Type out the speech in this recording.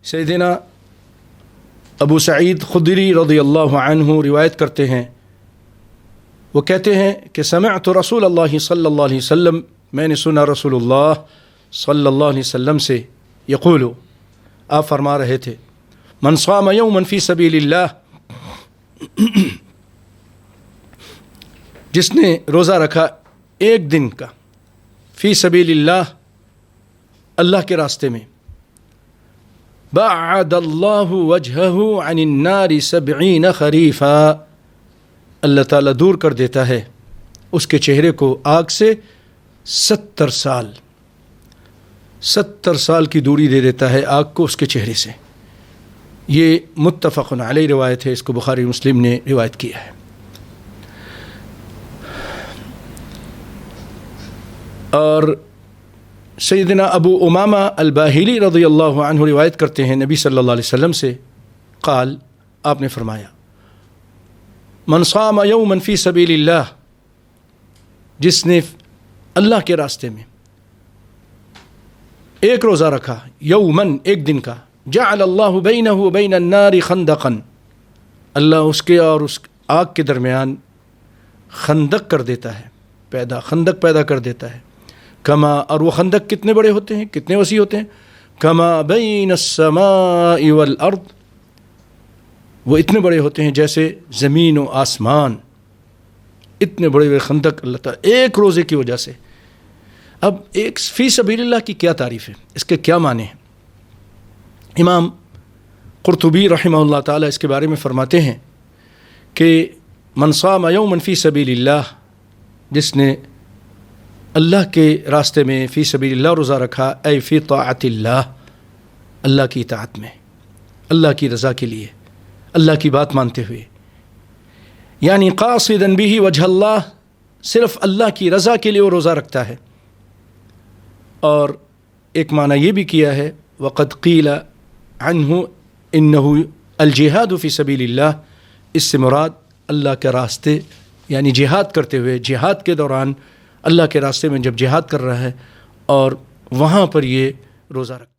سیدنا ابو سعید خدری رضی اللہ عنہ روایت کرتے ہیں، وہ کہتے ہیں کہ سمعت رسول اللہ صلی اللہ علیہ وسلم، میں نے سنا رسول اللہ صلی اللہ علیہ وسلم سے، یقول، آپ فرما رہے تھے، من صام یوما فی سبیل اللہ، جس نے روزہ رکھا ایک دن کا فی سبیل اللہ، اللہ کے راستے میں، بعد اللہ وجہہ عن النار 70 خریفا، اللہ تعالیٰ دور کر دیتا ہے اس کے چہرے کو آگ سے 70 سال کی دوری دے دیتا ہے آگ کو اس کے چہرے سے۔ یہ متفق علیہ روایت ہے، اس کو بخاری مسلم نے روایت کیا ہے۔ اور سیدنا ابو امامہ الباہلی رضی اللہ عنہ روایت کرتے ہیں نبی صلی اللہ علیہ وسلم سے، قال، آپ نے فرمایا، من صام یوما فی سبیل اللہ، جس نے اللہ کے راستے میں ایک روزہ رکھا، یومن، ایک دن کا، جعل اللہ بینہ وبین النار خندقا، اللہ اس کے اور اس آگ کے درمیان خندق کر دیتا ہے، خندق پیدا کر دیتا ہے، کما، اور وہ خندق کتنے بڑے ہوتے ہیں، کتنے وسیع ہوتے ہیں، کما بین السماء والارض، وہ اتنے بڑے ہوتے ہیں جیسے زمین و آسمان، اتنے بڑے بڑے خندق اللہ تعالیٰ ایک روزے کی وجہ سے۔ اب ایک فی سبیل اللہ کی کیا تعریف ہے، اس کے کیا معنی ہیں؟ امام قرطبی رحمہ اللہ تعالیٰ اس کے بارے میں فرماتے ہیں کہ من صام یوما فی سبیل اللہ، جس نے اللہ کے راستے میں فی سبیل اللہ روزہ رکھا، اے فی طاعت اللہ، اللہ کی اطاعت میں، اللہ کی رضا کے لیے، اللہ کی بات مانتے ہوئے، یعنی قاصدا بہ وجہ اللہ، صرف اللہ کی رضا کے لیے وہ روزہ رکھتا ہے۔ اور ایک معنی یہ بھی کیا ہے، وقد قیل عنہ انہ الجہاد فی سبیل اللہ، اس سے مراد اللہ کے راستے، یعنی جہاد کرتے ہوئے، جہاد کے دوران اللہ کے راستے میں جب جہاد کر رہا ہے اور وہاں پر یہ روزہ رکھتا ہے۔